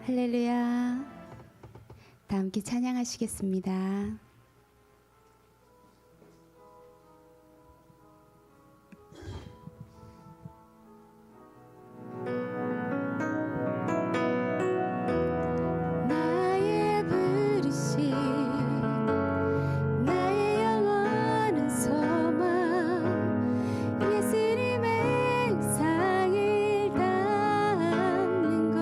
할렐루야. 다 함께 찬양하시겠습니다. 나의 부르심 나의 영원한 소망 예수님의 형상을 담는 것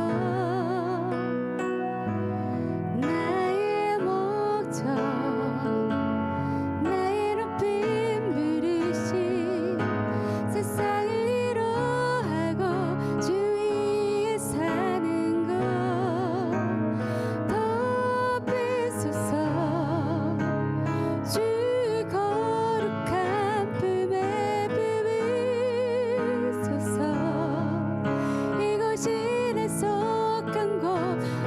나의 목적 나의 높임 부르심 세상을 위로하고 주 위에 사는 것 덮으소서 주 거룩한 품에 품으소서 이곳이 내 속한 곳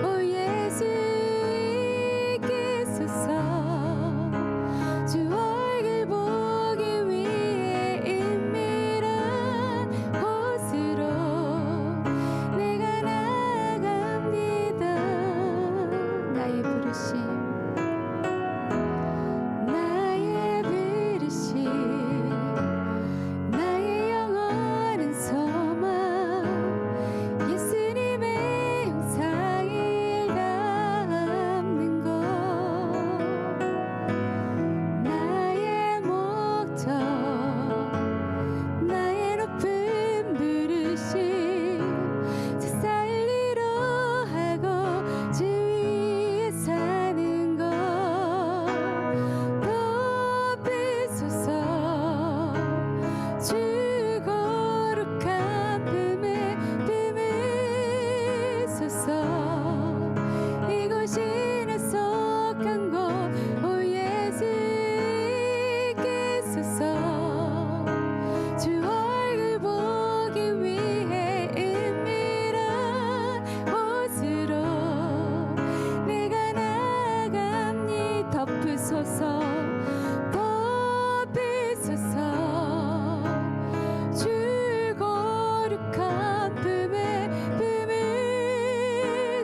오 예수 있겠소서 주 얼굴 보기 위해 은밀한 곳으로 내가 나아갑니다. 나의 부르심 나의 부르심 나의 영원한 소망 예수님의 형상을 담는 것 나의 목적 나의 높은 부르심 세상을 위로하고 주 위에 사는 것 덮으소서 주 거룩한 품에 품으소서 이곳이 내 속한 곳 오 예수 있겠소서 주 얼굴 보기 위해 은밀한 곳으로 내가 나아갑니 덮으소서 덮으소서 주 거룩한 품에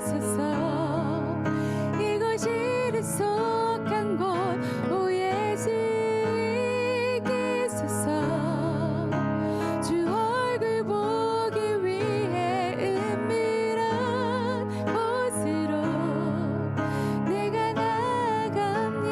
품으소서 이곳이 내 속한 곳 오 예수 있겠소서 주 얼굴 보기 위해 은밀한 곳으로 내가 나아갑니다.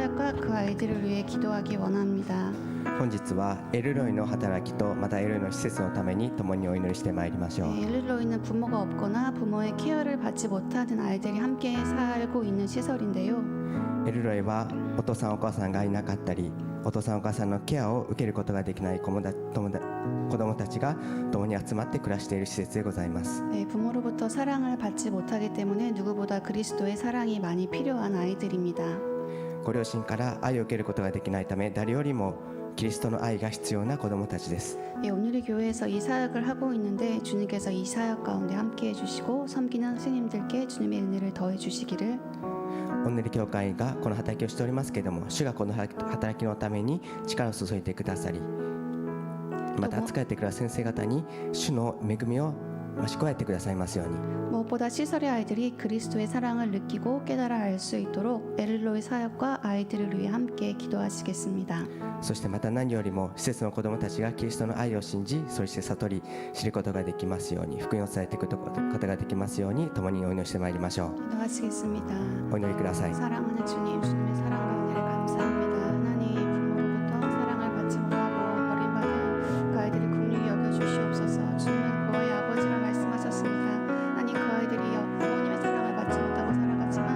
사역과 그 아이들을 위해 기도하기 원합니다. 本日はエルロイの働きとまたエルロイの施設のために共にお祈りしてまいりましょう。 네, 엘르로이는 부모가 없거나 부모의 케어를 받지 못하는 아이들이 함께 살고 있는 시설인데요. エルロイはお父さんお母さんがいなかったり、お父さんお母さんのケアを受けることができない子供たちが共に集まって暮らしている施設でございます。 네, 부모로부터 사랑을 받지 못하기 때문에 누구보다 그리스도의 사랑이 많이 필요한 아이들입니다. ご両親から愛を受けることができないため、誰よりもキリストの愛が必要な子供たちです。 네, 오늘의 교회에서 이 사역을 하고 있는데 주님께서 이 사역 가운데 함께 해주시고 섬기는 스님들께 주님의 은혜를 더해 주시기를. お祈り教会がこの働きをしておりますけれども、主がこの働きのために力を注いでくださり、また扱ってくださる先生方に主の恵みを増し加えてくださいますように。 무엇보다 시설의 아이들이 그리스도의 사랑을 느끼고 깨달아 알 수 있도록 엘로의 사역과 아이들을 위해 함께 기도하시겠습니다. そしてまた何よりも施設の子どもたちがキリストの愛を信じ、そして悟り知ることができますように、福音を伝えていくことができますように、共にお祈りしてまいりましょう。 기도하시겠습니다. お祈りください。 사랑하는 주님, 주님의 사랑과 은혜를 감사합니다. 하나님, 부모로부터 사랑을 받지 못하고 버림받은 그 아이들을 긍휼히 여겨주시옵소서. 주님은 그와의 아버지라 말씀하셨습니다. 하나님, 그 아이들이 부모님의 사랑을 받지 못하고 살아갔지만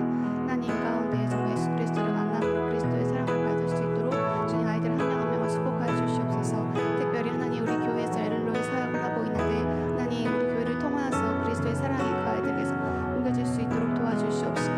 하나님 가운데 정말 예수 그리스도를 만나고 그리스도의 사랑을 받을 수 있도록 주님 아이들 한 명 한 명을 축복하여 주시옵소서. 특별히 하나님 우리 교회에서 엘로의 사역을 하고 있는데 하나님 우리 교회를 통하여서 그리스도의 사랑이 그 아이들에게서 옮겨질 수 있도록 도와주시옵시고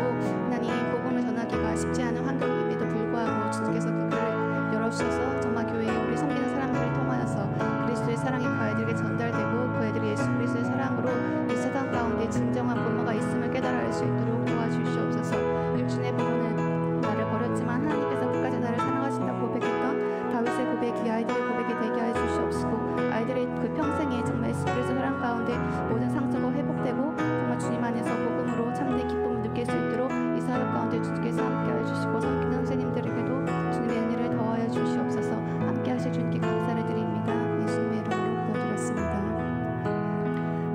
하나님 복음을 전하기가 쉽지 않은 환경임에도 불구하고 주님께서 그 길을 열어주셔서 정말 교회에 우리 섬기는 사람들을 통하여서 그리스도의 사랑이 그 아이들에게 전달되고 그 애들이 예수 그리스도의 사랑으로 이 세상 가운데 진정한 부모가 있음을 깨달아 알 수 있도록 도와주시옵소서. 육신의 부모는 나를 버렸지만 하나님께서 끝까지 나를 사랑하신다고 고백했던 다윗의 고백이 아이들의 고백이 되게 해 주시옵시고 아이들의 그 평생에 정말 예수 그리스도 사랑 가운데 모든 상처가 회복되고 정말 주님 안에서 복음으로 참된 기쁨을 느낄 수 있도록 이 사역 가운데 주님께서 함께 해주시고 섬기는 선생님들에게도 주님의 은혜를 더하여 주시옵소서. 함께 하실 주님께 감사를 드립니다. 예수님의 이름으로 기도드렸습니다.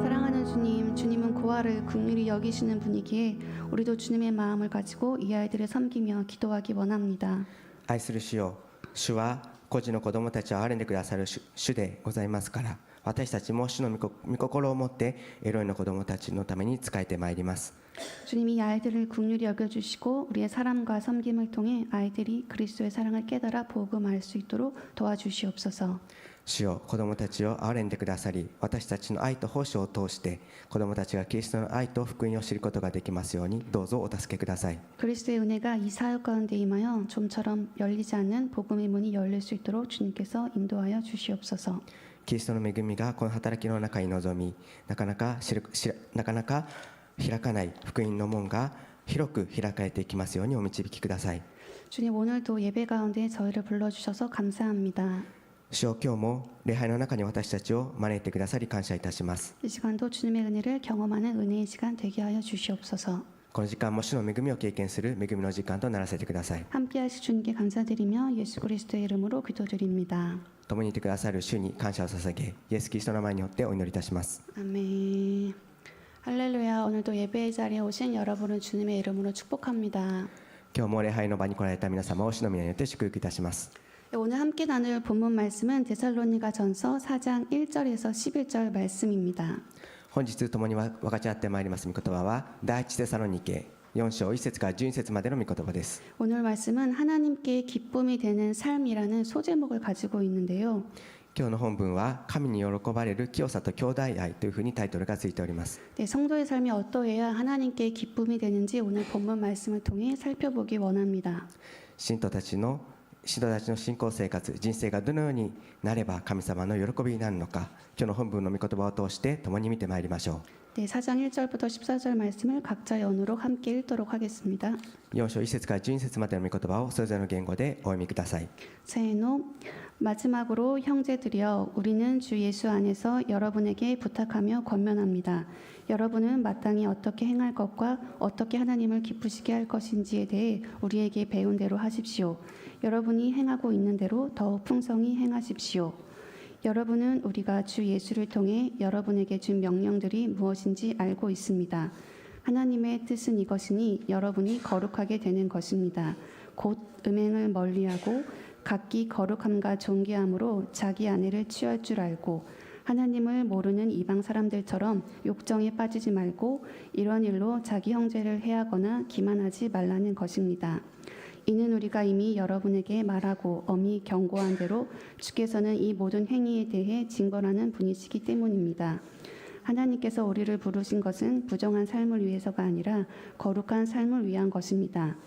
사랑하는 주님, 주님은 고아를 긍휼히 여기시는 분이기에 우리도 주님의 마음을 가지고 이 아이들을 섬기며 기도하기 원합니다. 愛する主よ、主は孤児の子どもたちを憐れんでくださる主でございますから、私たちも主の御心を持ってエロイの子どもたちのために仕えてまいります。 주님이 아이들을 긍휼히 여겨주시고 우리의 사랑과 섬김을 통해 아이들이 그리스도의 사랑을 깨달아 복음할 수 있도록 도와주시옵소서. 主よ、子どもたちを憐れんでくださり、私たちの愛と奉仕を通して子どもたちがキリストの愛と福音を知ることができますように、どうぞお助けください。 그리스도의 은혜가 이 사역 가운데 임하여 좀처럼 열리지 않는 복음의 문이 열릴 수 있도록 주님께서 인도하여 주시옵소서. キリストの恵みがこの働きの中に臨み、なかなか開かない福音の門が広く開かれていきますようにお導きください。 주님 오늘도 예배 가운데 저희를 불러주셔서 감사합니다. 主よ、今日も礼拝の中に私たちを招いてくださり感謝いたします。 이 시간도 주님의 은혜를 경험하는 은혜의 시간 되게 하여 주시옵소서. この時間も主の恵みを経験する恵みの時間とならせてください。 함께 하실 주님께 감사드리며 예수 그리스도의 이름으로 기도드립니다. 共にいてくださる主に感謝を捧げ、イエス・キリストの名前によってお祈りいたします。 아멘. 할렐루야. 오늘도 예배의 자리에 오신 여러분을 주님의 이름으로 축복합니다. 今日も礼拝の場に来られた皆様を主の皆によって祝福いたします。 오늘 함께 나눌 본문 말씀은 데살로니가전서 4장 1절에서 11절 말씀입니다. 本日共に分かち合ってまいります御言葉は第一テサロニケ4章1節から12節までの御言葉です。 오늘 말씀은 하나님께 기쁨이 되는 삶이라는 소제목을 가지고 있는데요. 今日の本文は神に喜ばれる清さと兄弟愛というふうにタイトルがついております。 네, 성도의 삶이 어떠해야 하나님께 기쁨이 되는지 오늘 본문 말씀을 통해 살펴보기 원합니다. 信徒たちの信仰生活、人生がどのようになれば神様の喜びになるのか、今日の本文の御言葉を通して共に見てまいりましょう。 네, 4장 1절부터 14절 말씀을 각자의 언어로 함께 읽도록 하겠습니다. 4章1節から12節までの御言葉をそれぞれの言語でお読みください。 세노 마지막으로 형제들이여 우리는 주 예수 안에서 여러분에게 부탁하며 권면합니다. 여러분은 마땅히 어떻게 행할 것과 어떻게 하나님을 기쁘시게 할 것인지에 대해 우리에게 배운 대로 하십시오. 여러분이 행하고 있는 대로 더욱 풍성히 행하십시오. 여러분은 우리가 주 예수를 통해 여러분에게 준 명령들이 무엇인지 알고 있습니다. 하나님의 뜻은 이것이니 여러분이 거룩하게 되는 것입니다. 곧 음행을 멀리하고 각기 거룩함과 존귀함으로 자기 아내를 취할 줄 알고 하나님을 모르는 이방 사람들처럼 욕정에 빠지지 말고 이런 일로 자기 형제를 해하거나 기만하지 말라는 것입니다. 이는 우리가 이미 여러분에게 말하고 엄히 경고한 대로 주께서는 이 모든 행위에 대해 징벌하는 분이시기 때문입니다. 하나님께서 우리를 부르신 것은 부정한 삶을 위해서가 아니라 거룩한 삶을 위한 것입니다.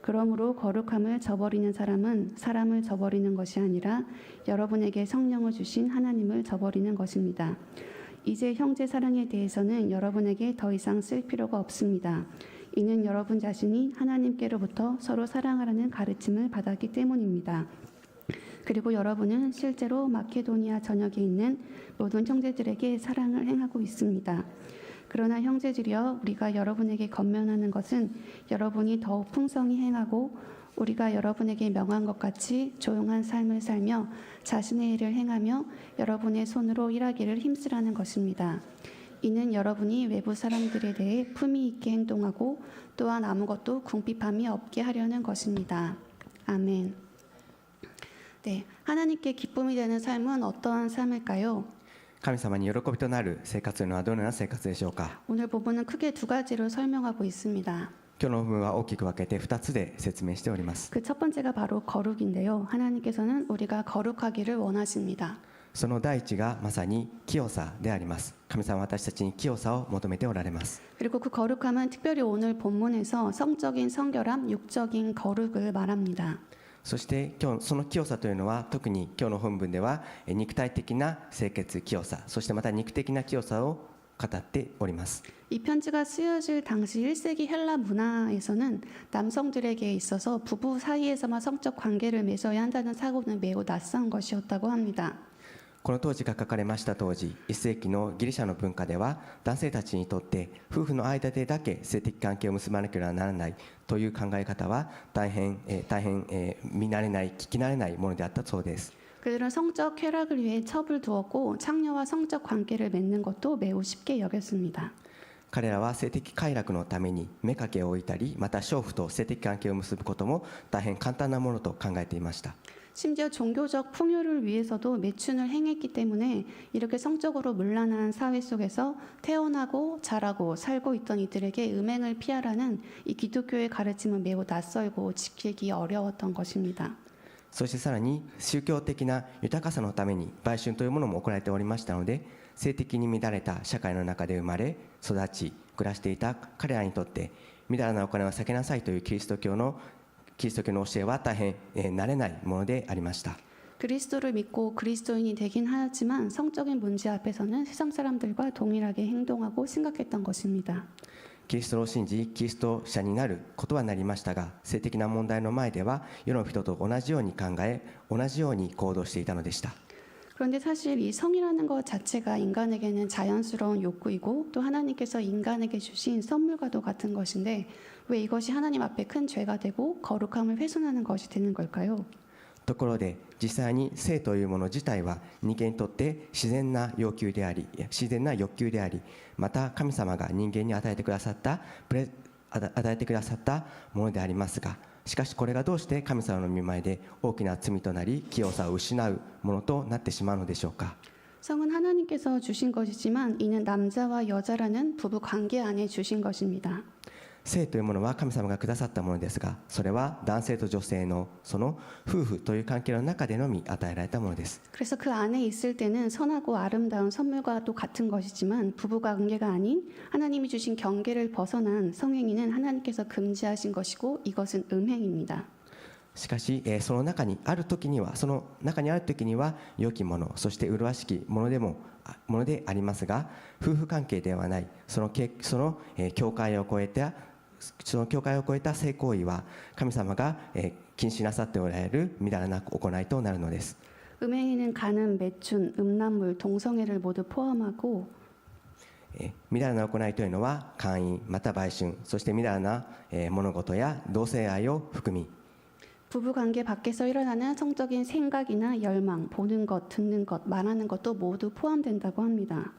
그러므로 거룩함을 저버리는 사람은 사람을 저버리는 것이 아니라 여러분에게 성령을 주신 하나님을 저버리는 것입니다. 이제 형제 사랑에 대해서는 여러분에게 더 이상 쓸 필요가 없습니다. 이는 여러분 자신이 하나님께로부터 서로 사랑하라는 가르침을 받았기 때문입니다. 그리고 여러분은 실제로 마케도니아 전역에 있는 모든 형제들에게 사랑을 행하고 있습니다. 그러나 형제들이여, 우리가 여러분에게 권면하는 것은 여러분이 더욱 풍성히 행하고 우리가 여러분에게 명한 것 같이 조용한 삶을 살며 자신의 일을 행하며 여러분의 손으로 일하기를 힘쓰라는 것입니다. 이는 여러분이 외부 사람들에 대해 품위 있게 행동하고 또한 아무것도 궁핍함이 없게 하려는 것입니다. 아멘. 네, 하나님께 기쁨이 되는 삶은 어떠한 삶일까요? 神様に喜びとなる生活というのはどのような生活でしょうか。 오늘 부분은 크게 두 가지로 설명하고 있습니다. 今日の部分は大きく分けて2つで説明しております。 그 첫 번째가 바로 거룩인데요. 하나님께서는 우리가 거룩하기를 원하십니다. その第一がまさに清さであります。神様は私たちに清さを求めておられます。 그리고 그 거룩함은 특별히 오늘 본문에서 성적인 성결함, 육적인 거룩을 말합니다. そして今日その清さというのは特に今日の本文では肉体的な清潔清さ、そしてまた肉的な清さを語っております。 이 편지가 쓰여질 당시 1세기 헬라 문화에서는 남성들에게 있어서 부부 사이에서만 성적 관계를 맺어야 한다는 사고는 매우 낯선 것이었다고 합니다. この当時が書かれました当時、1世紀のギリシャの文化では男性たちにとって夫婦の間でだけ性的関係を結ばなければならないという考え方は大変見慣れない、聞き慣れないものであったそうです。 그들은 성적 쾌락을 위해 첩을 두었고 창녀와 성적 관계를 맺는 것도 매우 쉽게 여겼습니다. 彼らは性的快楽のために妾を置いたり、また娼婦と性的関係を結ぶことも大変簡単なものと考えていました。 심지어 종교적 풍요를 위해서도 매춘을 행했기 때문에 이렇게 성적으로 문란한 사회 속에서 태어나고 자라고 살고 있던 이들에게 음행을 피하라는 이 기독교의 가르침은 매우 낯설고 지키기 어려웠던 것입니다. そしてさらに宗教的な豊かさのために売春というものも行われておりましたので、性的に乱れた社会の中で生まれ育ち暮らしていた彼らにとってみだらなお金は避けなさいというキリスト教の教えは大変慣れないものでありました。 그리스도를 믿고 그리스도인이 되긴 하였지만 성적인 문제 앞에서는 세상 사람들과 동일하게 행동하고 생각했던 것입니다. キリストを信じキリスト者になることはなりましたが、性的な問題の前では世の人と同じように考え同じように行動していたのでした。 그런데 사실 이 성이라는 것 자체가 인간에게는 자연스러운 욕구이고 또 하나님께서 인간에게 주신 선물과도 같은 것인데 왜 이것이 하나님 앞에 큰 죄가 되고 거룩함을 훼손하는 것이 되는 걸까요? ところで実際に性というもの自体は人間にとって自然な欲求であり、また神様が人間に与えてくださったものでありますが、しかしこれがどうして神様の御前で大きな罪となり清さを失うものとなってしまうのでしょうか。 성은 하나님께서 주신 것이지만 이는 남자와 여자라는 부부 관계 안에 주신 것입니다. 性というものは神様がくださったものですが、それは男性と女性のその夫婦という関係の中でのみ与えられたものです。 그래서 그 안에 있을 때는 선하고 아름다운 선물과도 같은 것이지만 부부 관계가 아닌 하나님이 주신 경계를 벗어난 성행위는 하나님께서 금지하신 것이고 이것은 음행입니다. しかし、その中にある時には良きもの、そして麗しきものでありますが、夫婦関係ではないその境界を越えた性行為は神様が禁止なさっておられるみだらな行いとなるのです。 음행에는 간음, 매춘, 음란물, 동성애를 모두 포함하고 みだらな行いというのは姦淫また売春、そしてみだらな物事や同性愛を含み、 부부관계 밖에서 일어나는 성적인 생각이나 열망, 보는 것, 듣는 것, 말하는 것도 모두 포함된다고 합니다.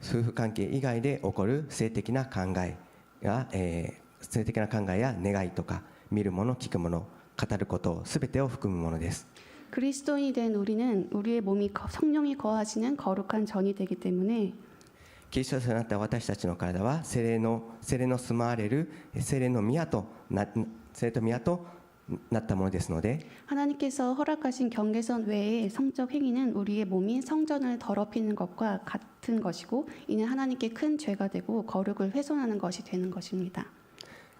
夫婦関係以外で起こる性的な考えや願いとか見るもの聞くもの語ることすべてを含むものです。 그리스도인이 된 우리는 우리의 몸이 성령이 거하시는 거룩한 전이 되기 때문에 キリストとなった私たちの体は聖霊の住まわれる聖霊の宮となったものですので、 하나님께서 허락하신 경계선 외에 성적 행위는 우리의 몸이 성전을 더럽히는 것과 같은 것이고 이는 하나님께 큰 죄가 되고 거룩을 훼손하는 것이 되는 것입니다.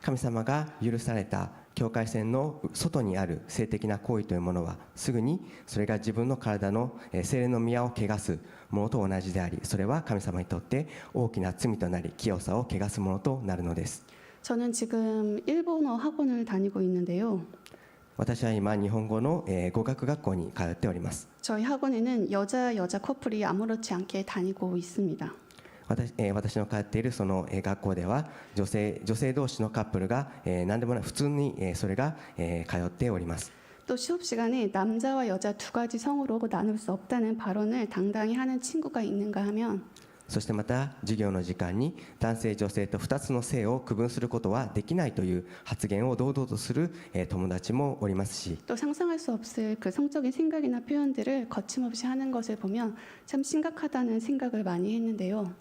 神様が許された境界線の外にある性的な行為というものはすぐにそれが自分の体の聖霊の宮を汚すものと同じであり、それは神様にとって大きな罪となり清さを汚すものとなるのです。 저는 지금 일본어 학원을 다니고 있는데요. 私は今日本語の語学学校に通っております。 저희 학원에는 여자 커플이 아무렇지 않게 다니고 있습니다. 私の通っているその学校では女性同士のカップルが何でもない普通にそれが通っております。 또 수업 시간에 남자와 여자 두 가지 성으로 나눌 수 없다는 발언을 당당히 하는 친구가 있는가 하면 そしてまた授業の時間に男性女性と2つの性を区分することはできないという発言を堂々とする友達もおりますし、 또 상상할 수 없을 그 성적인 생각이나 표현들을 거침없이 하는 것을 보면 참 심각하다는 생각을 많이 했는데요.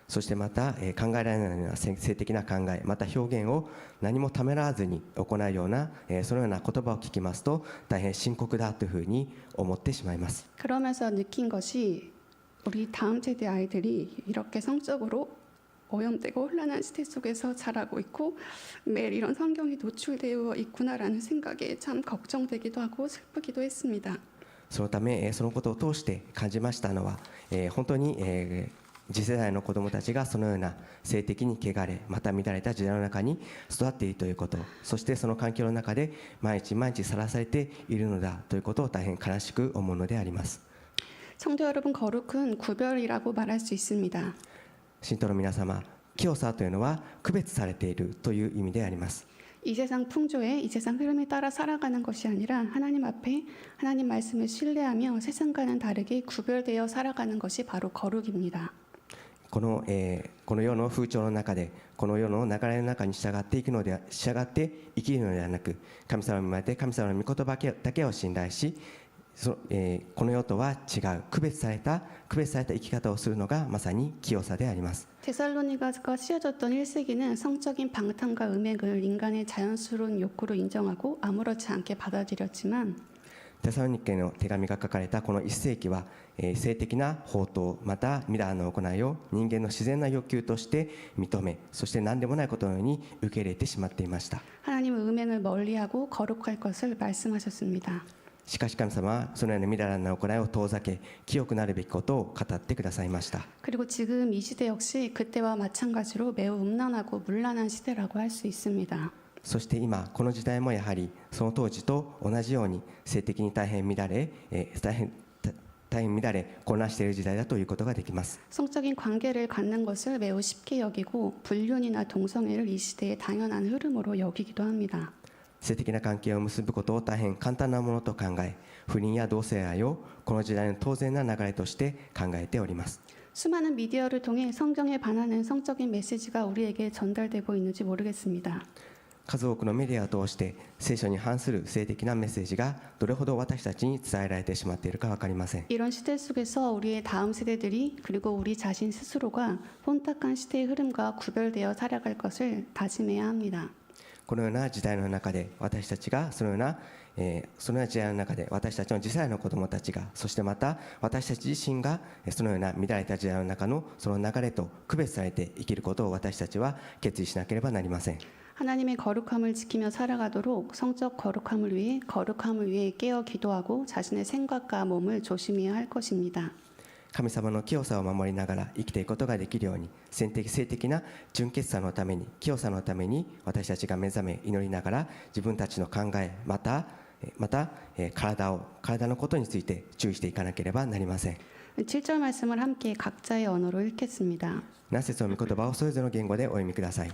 そしてまた考えられないような性的な考えまた表現を何もためらわずに行うようなそのような言葉を聞きますと大変深刻だというふうに思ってしまいます。 그러면서 느낀 것이 우리 다음 세대 아이들이 이렇게 성적으로 오염되고 혼란한 시대 속에서 자라고 있고 매일 이런 환경이 노출되어 있구나라는 생각에 참 걱정되기도 하고 슬프기도 했습니다. そのためそのことを通して感じましたのは本当に次世代の子どもたちがそのような性的に汚れまた乱れた時代の中に育っているということ、そしてその環境の中で毎日さらされているのだということを大変悲しく思うのであります。 성도 여러분, 거룩은 구별이라고 말할 수 있습니다. 信徒の皆様、清さというのは区別されているという意味であります。 이 세상 풍조에 이 세상 흐름에 따라 살아가는 것이 아니라 하나님 앞에 하나님 말씀을 신뢰하며 세상과는 다르게 구별되어 살아가는 것이 바로 거룩입니다. この世の風潮の中でこの世の流れの中に従って生きるのではなく、神様に生まれて神様の御言葉だけを信頼し、この世とは違う区別された生き方をするのがまさに清さであります。 데살로니가가 씌워졌던 1세기는 성적인 방탕과 음행을 인간의 자연스러운 욕구로 인정하고 아무렇지 않게 받아들였지만 テサロニケの手紙が書かれたこの1世紀は性的な放蕩またミラーの行いを人間の自然な欲求として認め、そして何でもないことのように受け入れてしまっていました。 하나님은 음행을 멀리하고 거룩할 것을 말씀하셨습니다. しかし神様はそのようなみだらな行いを遠ざけ清くなるべきことを語ってくださいました。 그리고 지금 이 시대 역시 그때와 마찬가지로 매우 음란하고 문란한 시대라고 할 수 있습니다. そして今この時代もやはりその当時と同じように性的に大変乱れ混乱している時代だということができます。 성적인 관계를 갖는 것을 매우 쉽게 여기고 불륜이나 동성애를 이 시대의 당연한 흐름으로 여기기도 합니다. 性的な関係を結ぶことを大変簡単なものと考え、不倫や同性愛をこの時代の当然な流れとして考えております。 수많은 미디어를 통해 성경에 반하는 성적인 메시지가 우리에게 전달되고 있는지 모르겠습니다. 数多くのメディアを通して聖書に反する性的なメッセージがどれほど私たちに伝えられてしまっているか分かりません。 이런 시대 속에서 우리의 다음 세대들이 그리고 우리 자신 스스로가 혼탁한 시대의 흐름과 구별되어 살아갈 것을 다짐해야 합니다. このような時代の中で私たちがそのような時代の中で私たちの次世代の子どもたちが、そしてまた私たち自身がそのような乱れた時代の中のその流れと区別されて生きることを私たちは決意しなければなりません。 하나님의 거룩함을 지키며 살아가도록 성적 거룩함을 위해 깨어 기도하고 자신의 생각과 몸을 조심해야 할 것입니다. 神様の清さを守りながら生きていくことができるように性的な純潔さのために清さのために私たちが目覚め祈りながら自分たちの考えまた体のことについて注意していかなければなりません。 7절 말씀을 함께 각자의 언어로 읽겠습니다. 何節の御言葉をそれぞれの言語でお読みください。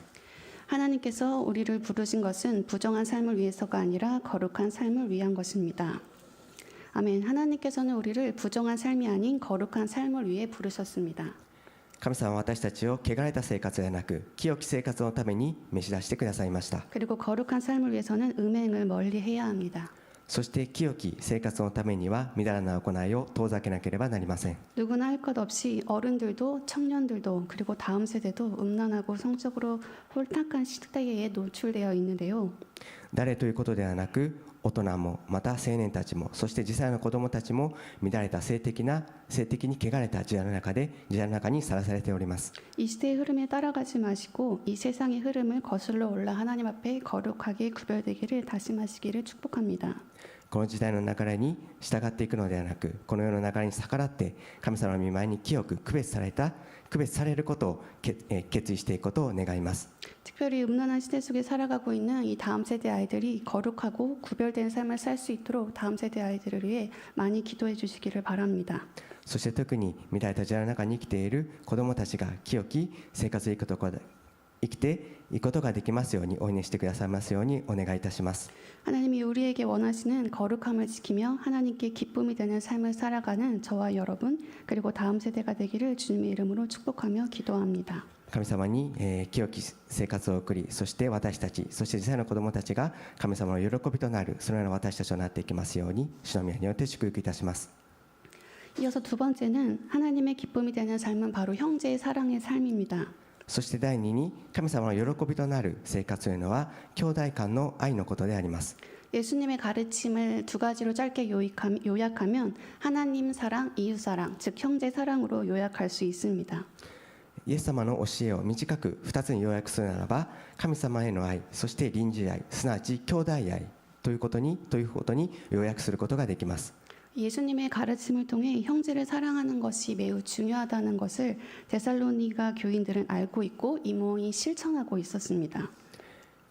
하나님께서 우리를 부르신 것은 부정한 삶을 위해서가 아니라 거룩한 삶을 위한 것입니다. 아멘. 하나님께서는 우리를 부정한 삶이 아닌 거룩한 삶을 위해 부르셨습니다. 神様は私たちを汚れた生活ではなく清き生活のために召し出してくださいました。 그리고 거룩한 삶을 위해서는 음행을 멀리해야 합니다. そして清き生活のためにはみだらな行いを遠ざけなければなりません。 누구나 할 것 없이 어른들도 청년들도 그리고 다음 세대도 음란하고 성적으로 홀딱한 시대에 노출되어 있는데요. 誰ということではなく大人もまた青年たちもそして実際の子どもたちも乱れた性的に汚れた時代の中にさらされております。 이 시대의 흐름에 따라가지 마시고 이 세상의 흐름을 거슬러 올라 하나님 앞에 거룩하게 구별되기를 다짐하시기를 축복합니다. この時代の流れに従っていくのではなくこの世の流れに逆らって神様の御前に清く区別されることを決意していくことを願います。 특별히 음란한 시대 속에 살아가고 있는 이 다음 세대 아이들이 거룩하고 구별된 삶을 살 수 있도록 다음 세대 아이들을 위해 많이 기도해 주시기를 바랍니다. そして特に乱れた時代の中に生きている子どもたちが清き生活を生きていくことができますようにお祈りしてくださいますようにお願いいたします。 하나님이 우리에게 원하시는 거룩함을 지키며 하나님께 기쁨이 되는 삶을 살아가는 저와 여러분 그리고 다음 세대가 되기를 주님의 이름으로 축복하며 기도합니다. 神様に、清き生活を送りそして私たちそして実際の子どもたちが神様の喜びとなるそのような私たちとなっていきますように主の宮によって祝福いたします。 이어서 두 번째는 하나님의 기쁨이 되는 삶은 바로 형제의 사랑의 삶입니다. そして第二に神様の喜びとなる生活というのは兄弟間の愛のことであります。 예수님의 가르침을 두 가지로 짧게 요약하면 하나님 사랑, 이웃 사랑, 즉 형제 사랑으로 요약할 수 있습니다. イエス様の教えを短く2つに要約するならば神様への愛そして隣人愛すなわち兄弟愛ということに要約することができます。 예수님의 가르침을 통해 형제를 사랑하는 것이 매우 중요하다는 것을 데살로니가 교인들은 알고 있고 이모이 실천하고 있었습니다.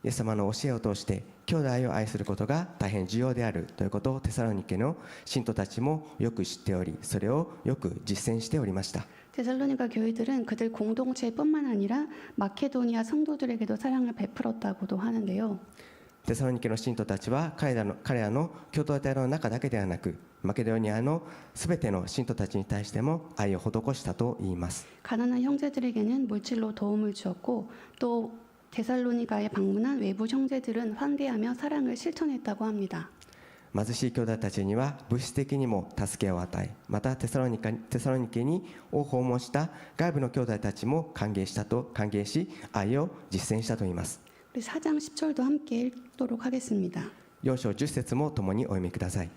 イエス様の教えを通して兄弟を愛することが大変重要であるということをテサロニケの信徒たちもよく知っておりそれをよく実践しておりました。 데살로니가 교회들은 그들 공동체뿐만 아니라 마케도니아 성도들에게도 사랑을 베풀었다고도 하는데요. テサロニケの信徒たちは彼らの共同体の中だけではなくマケドニアのすべての信徒たちに対しても愛を施したと言います。 가난한 형제들에게는 물질로 도움을 주었고 또 데살로니가에 방문한 외부 형제들은 환대하며 사랑을 실천했다고 합니다. 貧しい兄弟たちには物質的にも助けを与えまたテサロニケを訪問した外部の兄弟たちも歓迎し愛を実践したと言います。 우리 4장 10절도 함께 읽도록 하겠습니다. 4章10節も共にお読みください。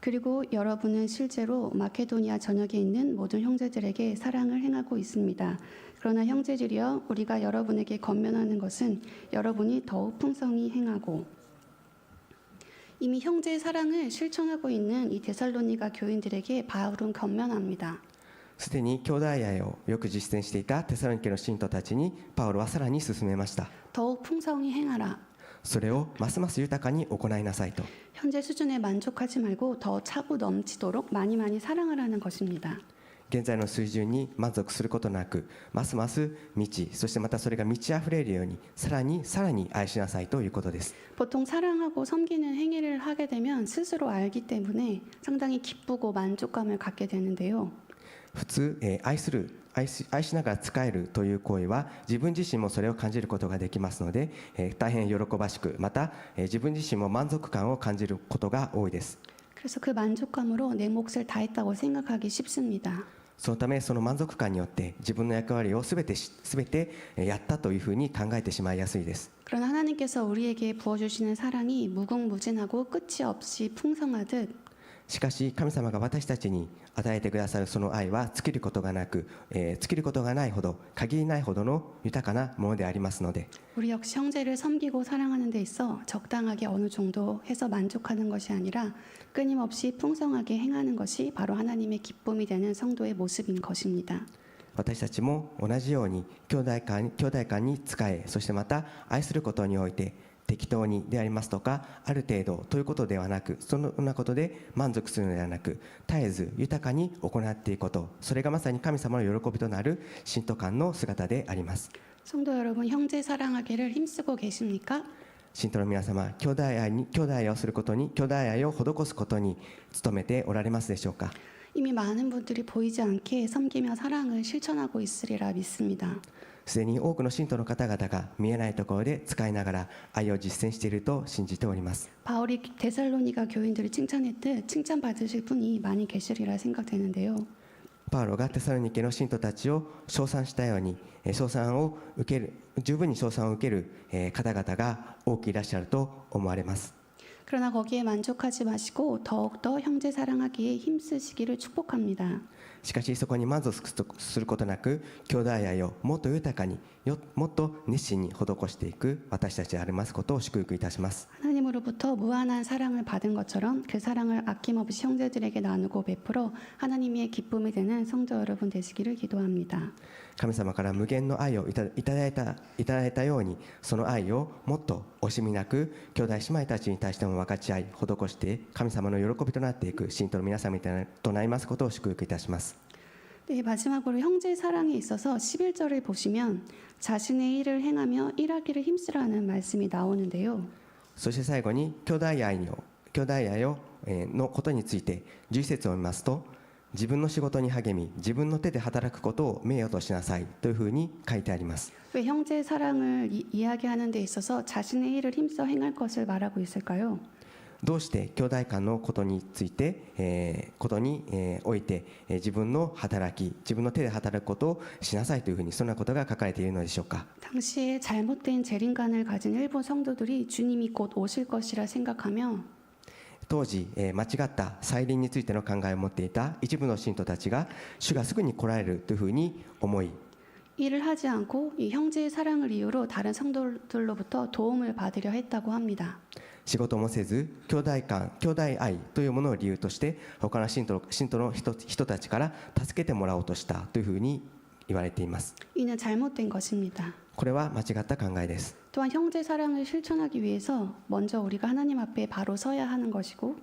그리고 여러분은 실제로 마케도니아 전역에 있는 모든 형제들에게 사랑을 행하고 있습니다. 그러나 형제들이여 우리가 여러분에게 권면하는 것은 여러분이 더욱 풍성히 행하고 이미 형제의 사랑을 실천하고 있는 이 데살로니가 교인들에게 바울은 권면합니다. すでに兄弟愛をよく実践していたテサロニケの信徒たちにパウロはさらに進めました。 더욱 풍성히 행하라. それをますます豊かに行いなさいと。 현재 수준에 만족하지 말고 더 차고 넘치도록 많이 사랑하라는 것입니다. 現在の水準に満足することなくますます満ちそしてまたそれが満ち溢れるようにさらに愛しなさいということです。 보통 사랑하고 섬기는 행위를 하게 되면 스스로 알기 때문에 상당히 기쁘고 만족감을 갖게 되는데요. 普通、愛しながら仕えるという行為は自分自身もそれを感じることができますので、大変喜ばしくまた、自分自身も満足感を感じることが多いです。 그래서 그 만족감으로 내 몫을 다했다고 생각하기 쉽습니다. そのためその満足感によって自分の役割をすべてやったというふうに考えてしまいやすいです。 그러나 하나님께서 우리에게 부어주시는 사랑이 무궁무진하고 끝이 없이 풍성하듯 しかし神様が私たちに与えてくださるその愛は尽きることがないほど限りないほどの豊かなものでありますので 우리 역시 형제를 섬기고 사랑하는 데 있어 적당하게 어느 정도 해서 만족하는 것이 아니라 끊임없이 풍성하게 행하는 것이 바로 하나님의 기쁨이 되는 성도의 모습인 것입니다. 私たちも同じように兄弟間に仕えそしてまた愛することにおいて適当にでありますとかある程度ということではなくそんなことで満足するのではなく絶えず豊かに行っていくことそれがまさに神様の喜びとなる信徒間の姿であります。 성도 여러분 형제 사랑하기를 힘쓰고 계십니까? 信徒の皆様兄弟愛をすることに兄弟愛を施すことに努めておられますでしょうか。 이미 많은 분들이 보이지 않게 섬기며 사랑을 실천하고 있으리라 믿습니다. すでに多くの信徒の方々が見えないところで使いながら愛を実践していると信じております。 바울이 데살로니가 교인들을 칭찬했듯 칭찬받으실 분이 많이 계시리라 생각되는데요. パウロがテサロニケの信徒たちを称賛したように、十分に称賛を受ける方々が多くいらっしゃると思われます。 그러나 거기에 만족하지 마시고 더욱더 형제 사랑하기에 힘쓰시기를 축복합니다. しかしそこに満足することなく、兄弟愛をもっと豊かに、もっと熱心に施していく私たちでありますことを祝福いたします。 하나님으로부터 무한한 사랑을 받은 것처럼 그 사랑을 아낌없이 형제들에게 나누고 베풀어 하나님의 기쁨이 되는 성도 여러분 되시기를 기도합니다. 神様から無限の愛をいただいたように、その愛をもっと惜しみなく兄弟姉妹たちに対しても分かち合い施して神様の喜びとなっていく信徒の皆様となりますことを祝福いたします。 네, 마지막으로 형제 사랑에 있어서 11절을 보시면 자신의 일을 행하며 일하기를 힘쓰라는 말씀이 나오는데요. そして最後に兄弟愛のことについて11節を見ますと、自分の仕事に励み自分の手で働くことを名誉としなさいというふうに書いてあります。 왜 형제 사랑을 이야기하는 데 있어서 자신의 일을 힘써 행할 것을 말하고 있을까요? どうして兄弟間のことについて、おいて、自分の手で働くことをしなさいというふうにそんなことが書かれているのでしょうか。 당시에 잘못된 재림관을 가진 일본 성도들이 주님이 곧 오실 것이라 생각하며 当時、間違った再臨についての考えを持っていた一部の信徒たちが主がすぐに来られるというふうに思い、 일을 하지 않고 이 형제의 사랑을 이유로 다른 성도들로부터 도움을 받으려 했다고 합니다. 仕事もせず兄弟愛というものを理由として他の信徒の人たちから助けてもらおうとしたというふうに言われています。 이는 잘못된 것입니다. これは間違った考えです。 또한 형제 사랑을 실천하기 위해서 먼저 우리가 하나님 앞에 바로 서야 하는 것이고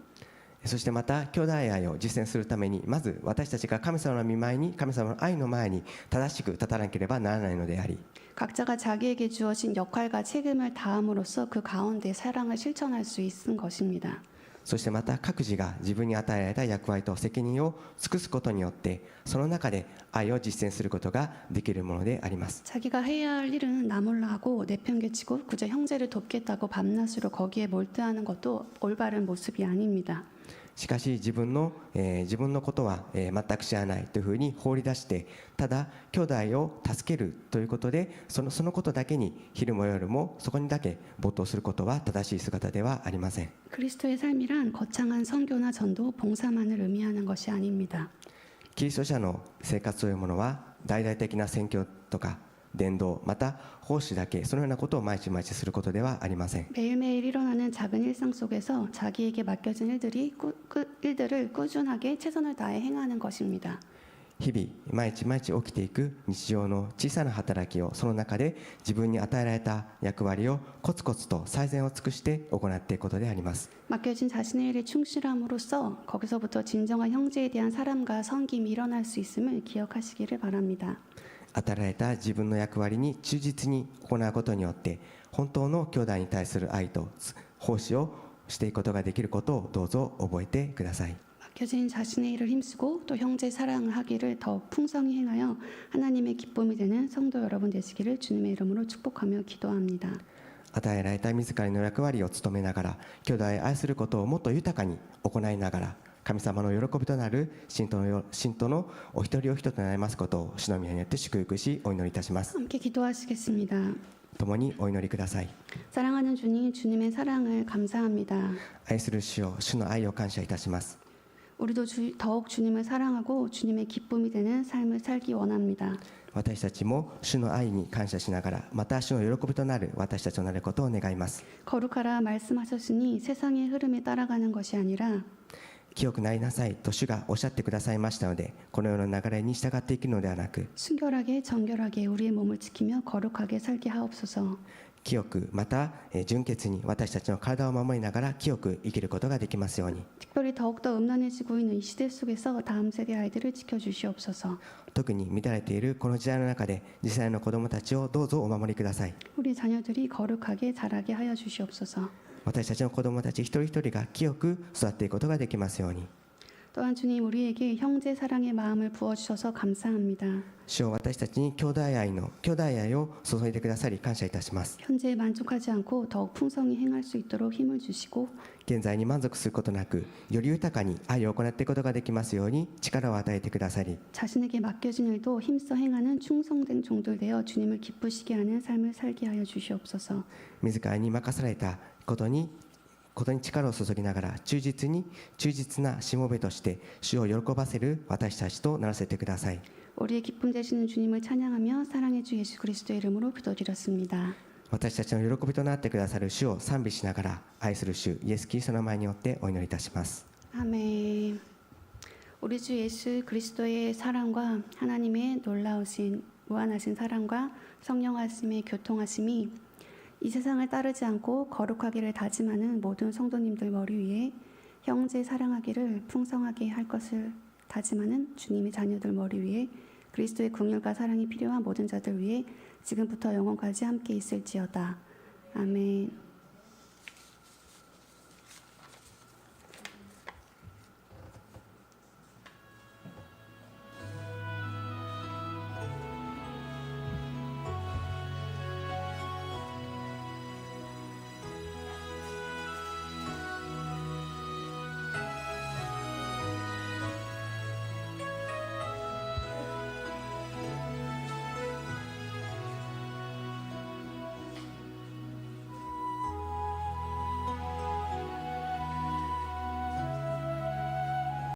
そしてまた兄弟愛を実践するためにまず私たちが神様の御前に神様の愛の前に正しく立たなければならないのであり、 각자가 자기에게 주어진 역할과 책임을 다함으로써 그 가운데 사랑을 실천할 수 있는 것입니다. そしてまた各自が自分に与えられた役割と責任を尽くすことによってその中で愛を実践することができるものであります。 자기가 해야 할 일은 나몰라 하고 내팽개치고 그저 형제를 돕겠다고 밤낮으로 거기에 몰두하는 것도 올바른 모습이 아닙니다. しかし自分のことは全く知らないというふうに放り出してただ兄弟を助けるということでそのことだけに昼も夜もそこにだけ没頭することは正しい姿ではありません。 그리스도의 삶이란 거창한 선교나 전도, 봉사만을 의미하는 것이 아닙니다. キリスト者の生活というものは大々的な宣教とか伝道また奉仕だけそのようなことを毎日することではありません。 매일매일 일어나는 작은 일상 속에서 자기에게 맡겨진 일들을 꾸준하게 최선을 다해 행하는 것입니다. 日々毎日起きていく日常の小さな働きをその中で自分に与えられた役割をコツコツと最善を尽くして行っていくことであります。 맡겨진 자신의 일에 충실함으로써 거기서부터 진정한 형제에 대한 사랑과 섬김이 일어날 수 있음을 기억하시기를 바랍니다. 与えられた自分の役割に忠実に行うことによって本当の兄弟に対する愛と奉仕をしていくことができることをどうぞ覚えてください。 맡겨진 자신의 일을 힘쓰고 또 형제 사랑을 하기를 더욱 풍성히 행하여 하나님의 기쁨이 되는 성도 여러분 되시기를 주님의 이름으로 축복하며 기도합니다. 与えられた自らの役割を務めながら兄弟を愛することをもっと豊かに行いながら神様の喜びとなる信徒のお一人お一人となりますことを主の御によって祝福しお祈りいたします。 함께 기도하시겠습니다. 共にお祈りください。 사랑하는 주님, 주님의 사랑을 감사합니다. 愛する主よ、主の愛を感謝いたします。 우리도 더욱 주님을 사랑하고 주님의 기쁨이 되는 삶을 살기 원합니다. 私たちも主の愛に感謝しながらまた主の喜びとなる私たちとなることを願います。 거룩하라 말씀하셨으니 세상의 흐름에 따라가는 것이 아니라 清くなりなさいと主がおっしゃってくださいましたのでこの世の流れに従っていくのではなく 순결하게 정결하게 우리의 몸을 지키며 거룩하게 살게 하옵소서. 清くまた純潔に私たちの体を守りながら清く生きることができますように。 특별히 더욱더 음란해지고 있는 이 시대 속에서 다음 세대 아이들을 지켜주시옵소서. 特に乱れているこの時代の中で次世代の子どもたちをどうぞお守りください。 우리 자녀들이 거룩하게 자라게 하여 주시옵소서. 私たちの子どもたち一人一人が清く育っていくことができますように。 또한 주님 우리에게 형제 사랑의 마음을 부어주셔서 감사합니다. 主よ、私たちに兄弟愛を注いでくださり感謝いたします。 현재에 만족하지 않고 더욱 풍성히 행할 수 있도록 힘을 주시고 現在に満足することなく、より豊かに愛を行っていくことができますように力を与えてくださり、 자신에게 맡겨진 일도 힘써 행하는 충성된 종들 되어 주님을 기쁘시게 하는 삶을 살게 하여 주시옵소서. 自らに任されたことに力を注ぎながら忠実なしもべとして主を喜ばせる私たちとならせてください。 우리의 기쁨 되시는 주님을 찬양하며 사랑의 주 예수 그리스도의 이름으로 기도드렸습니다. 私たちの喜びとなってくださる主を賛美しながら、愛する主イエスキリストの名前によってお祈りいたします。 아멘. 우리 주 예수 그리스도의 사랑과 하나님의 놀라우신 무한하신 사랑과 성령 하심의 교통하심이 이 세상을 따르지 않고 거룩하기를 다짐하는 모든 성도님들 머리 위에 형제 사랑하기를 풍성하게 할 것을 다짐하는 주님의 자녀들 머리 위에 그리스도의 긍휼과 사랑이 필요한 모든 자들 위에 지금부터 영원까지 함께 있을지어다. 아멘.